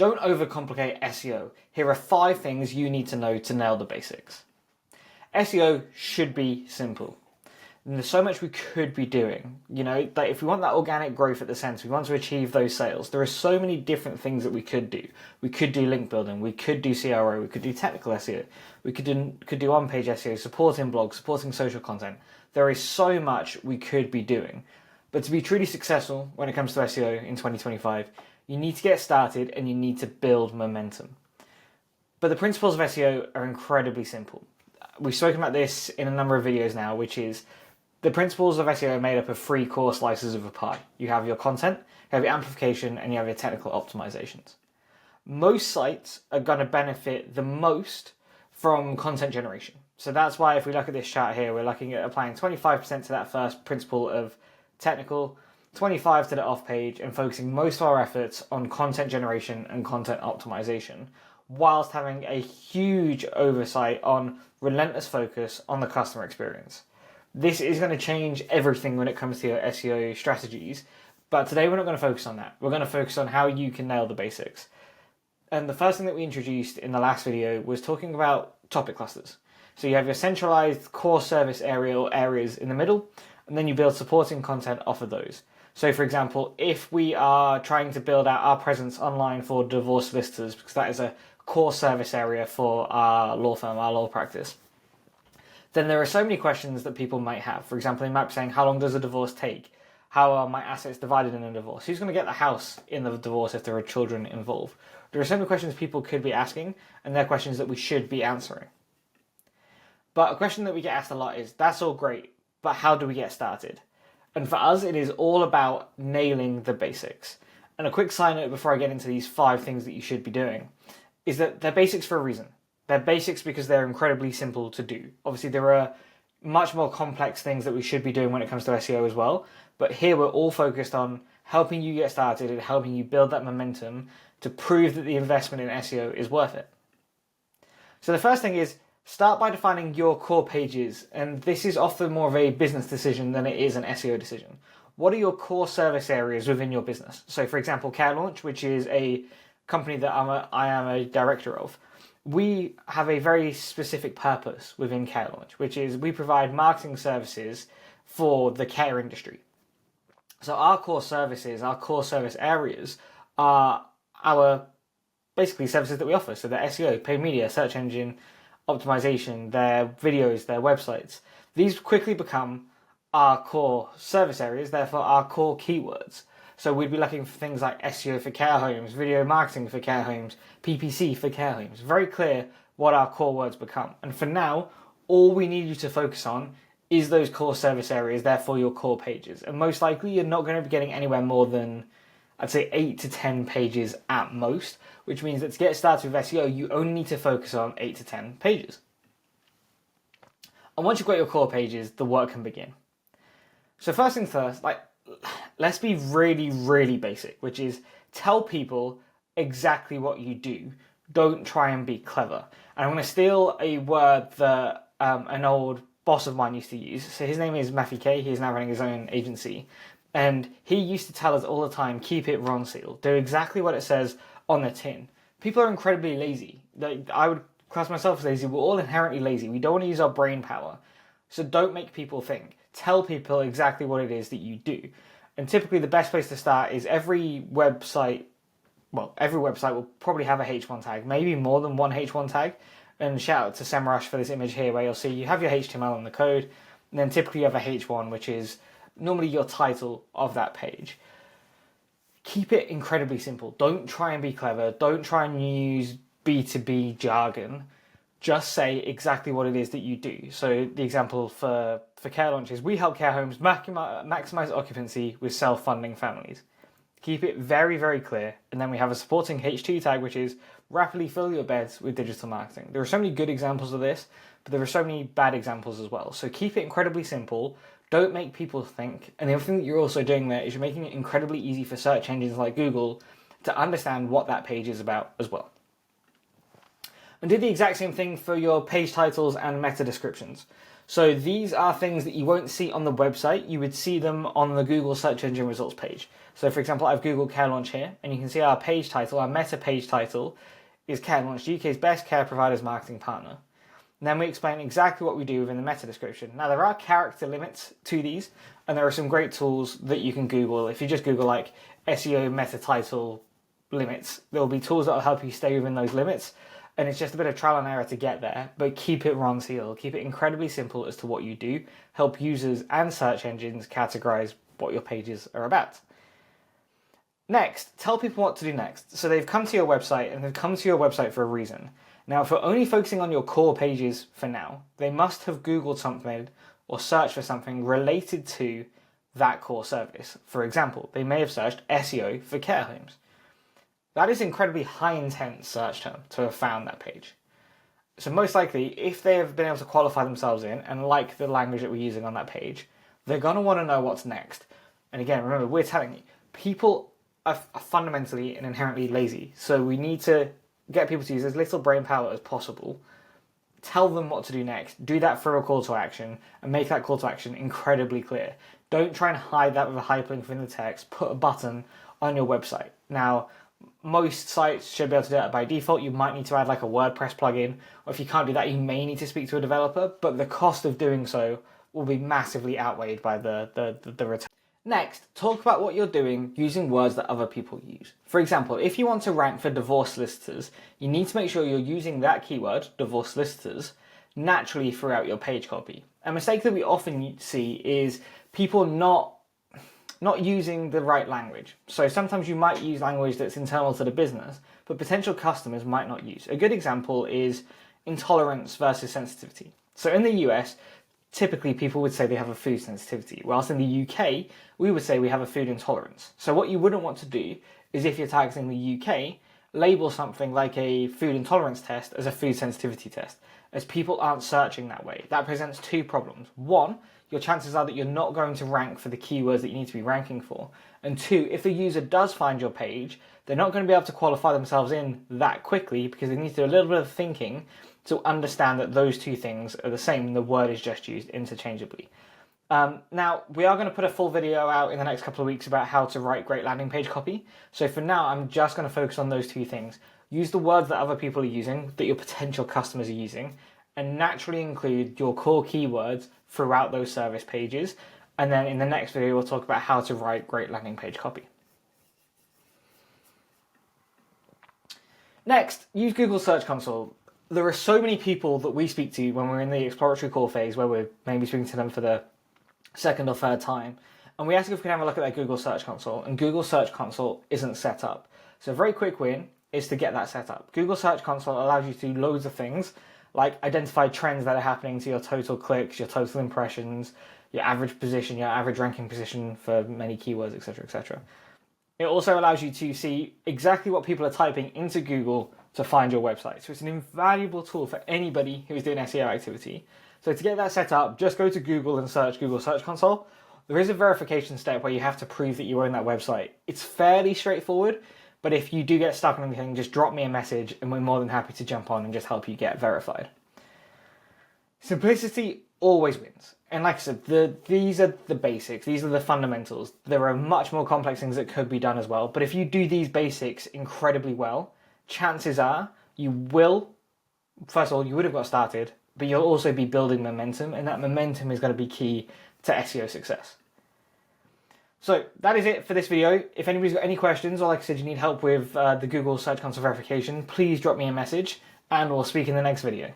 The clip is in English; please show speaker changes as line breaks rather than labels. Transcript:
Don't overcomplicate SEO. Here are 5 things you need to know to nail the basics. SEO should be simple. And there's so much we could be doing. You know, like if we want that organic growth at the center, we want to achieve those sales, there are so many different things that we could do. We could do link building, we could do CRO, we could do technical SEO, we could do on-page SEO, supporting blogs, supporting social content. There is so much we could be doing. But to be truly successful when it comes to SEO in 2025, you need to get started and you need to build momentum. But the principles of SEO are incredibly simple. We've spoken about this in a number of videos now, which is the principles of SEO are made up of 3 core slices of a pie. You have your content, you have your amplification, and you have your technical optimizations. Most sites are going to benefit the most from content generation. So that's why if we look at this chart here, we're looking at applying 25% to that first principle of technical, 25% to the off-page, and focusing most of our efforts on content generation and content optimization, whilst having a huge oversight on relentless focus on the customer experience. This is going to change everything when it comes to your SEO strategies, but today we're not going to focus on that. We're going to focus on how you can nail the basics. And the first thing that we introduced in the last video was talking about topic clusters. So you have your centralized core service area or areas in the middle, and then you build supporting content off of those. So for example, if we are trying to build out our presence online for divorce solicitors, because that is a core service area for our law firm, our law practice, then there are so many questions that people might have. For example, they might be saying, how long does a divorce take? How are my assets divided in a divorce? Who's going to get the house in the divorce if there are children involved? There are so many questions people could be asking, and they're questions that we should be answering. But a question that we get asked a lot is, that's all great, but how do we get started? And for us, it is all about nailing the basics. And a quick side note before I get into these 5 things that you should be doing, is that they're basics for a reason. They're basics because they're incredibly simple to do. Obviously, there are much more complex things that we should be doing when it comes to SEO as well. But here we're all focused on helping you get started and helping you build that momentum to prove that the investment in SEO is worth it. So the first thing is, start by defining your core pages. And this is often more of a business decision than it is an SEO decision. What are your core service areas within your business? So for example, 𝗀 which is a company that I am a director of. We have a very specific purpose within 𝗀, which is we provide marketing services for the care industry. So our core services, our core service areas are our basically services that we offer. So the SEO, paid media, search engine optimization, their videos, their websites. These quickly become our core service areas, therefore our core keywords. So we'd be looking for things like SEO for care homes, video marketing for care homes, PPC for care homes. Very clear what our core words become. And for now, all we need you to focus on is those core service areas, therefore your core pages. And most likely you're not going to be getting anywhere more than, I'd say 8 to 10 pages at most, which means that to get started with SEO, you only need to focus on 8 to 10 pages. And once you've got your core pages, the work can begin. So first things first, let's be really, really basic, which is tell people exactly what you do. Don't try and be clever. And I'm going to steal a word that an old boss of mine used to use. So his name is 𝗲𝗲. He's now running his own agency. And he used to tell us all the time, keep it Ronseal. Do exactly what it says on the tin. People are incredibly lazy. I would class myself as lazy. We're all inherently lazy. We don't want to use our brain power. So don't make people think. Tell people exactly what it is that you do. And typically the best place to start is every website will probably have a H1 tag, maybe more than one H1 tag. And shout out to SEMrush for this image here where you'll see you have your HTML and the code, and then typically you have a H1, which is normally your title of that page. Keep it incredibly simple. Don't try and be clever. Don't try and use B2B jargon. Just say exactly what it is that you do. So the example for 𝗀 is we help care homes maximize occupancy with self-funding families. Keep it very, very clear. And then we have a supporting H2 tag, which is rapidly fill your beds with digital marketing. There are so many good examples of this, but there are so many bad examples as well. So keep it incredibly simple. Don't make people think. And the other thing that you're also doing there is you're making it incredibly easy for search engines like Google to understand what that page is about as well. And do the exact same thing for your page titles and meta descriptions. So these are things that you won't see on the website. You would see them on the Google search engine results page. So for example, I've Googled 𝗀𝗲𝗀 here, and you can see our page title, our meta page title is 𝗀𝗲𝗀, UK's best care providers marketing partner. And then we explain exactly what we do within the meta description. Now there are character limits to these, and there are some great tools that you can Google. If you just Google like SEO meta title limits, there will be tools that will help you stay within those limits. And it's just a bit of trial and error to get there, but keep it 𝗏𝗀. Keep it incredibly simple as to what you do. Help users and search engines categorize what your pages are about. Next, tell people what to do next. So they've come to your website, and they've come to your website for a reason. Now, if we're only focusing on your core pages for now, they must have Googled something or searched for something related to that core service. For example, they may have searched SEO for care homes. That is incredibly high intent search term to have found that page. So most likely, if they have been able to qualify themselves in and like the language that we're using on that page, they're going to want to know what's next. And again, remember, we're telling you, people are fundamentally and inherently lazy. So we need to get people to use as little brain power as possible. Tell them what to do next. Do that for a call to action and make that call to action incredibly clear. Don't try and hide that with a hyperlink within the text. Put a button on your website. Now, most sites should be able to do that by default. You might need to add like a WordPress plugin, or if you can't do that, you may need to speak to a developer, but the cost of doing so will be massively outweighed by the return. Next, talk about what you're doing using words that other people use. For example, if you want to rank for divorce solicitors, you need to make sure you're using that keyword, divorce solicitors, naturally throughout your page copy. A mistake that we often see is people not using the right language. So sometimes you might use language that's internal to the business, but potential customers might not use. A good example is intolerance versus sensitivity. So in the US, typically people would say they have a food sensitivity, whilst in the UK, we would say we have a food intolerance. So what you wouldn't want to do is, if you're targeting the UK, label something like a food intolerance test as a food sensitivity test, as people aren't searching that way. That presents two problems. One, your chances are that you're not going to rank for the keywords that you need to be ranking for. And two, if the user does find your page, they're not going to be able to qualify themselves in that quickly because they need to do a little bit of thinking to understand that those two things are the same and the word is just used interchangeably. Now, we are going to put a full video out in the next couple of weeks about how to write great landing page copy. So for now, I'm just going to focus on those two things. Use the words that other people are using, that your potential customers are using, and naturally include your core keywords throughout those service pages. And then in the next video, we'll talk about how to write great landing page copy. Next, use Google Search Console. There are so many people that we speak to when we're in the exploratory call phase, where we're maybe speaking to them for the second or third time, and we ask if we can have a look at their Google Search Console, and Google Search Console isn't set up. So a very quick win is to get that set up. Google Search Console allows you to do loads of things, like identify trends that are happening to your total clicks, your total impressions, your average position, your average ranking position for many keywords, etc., etc. It also allows you to see exactly what people are typing into Google to find your website. So it's an invaluable tool for anybody who's doing SEO activity. So to get that set up, just go to Google and search Google Search Console. There is a verification step where you have to prove that you own that website. It's fairly straightforward, but if you do get stuck on anything, just drop me a message and we're more than happy to jump on and just help you get verified. Simplicity always wins. And like I said, these are the basics. These are the fundamentals. There are much more complex things that could be done as well. But if you do these basics incredibly well, chances are you will, first of all, you would have got started, but you'll also be building momentum, and that momentum is going to be key to SEO success. So that is it for this video. If anybody's got any questions, or like I said, you need help with the Google Search Console verification, please drop me a message and we'll speak in the next video.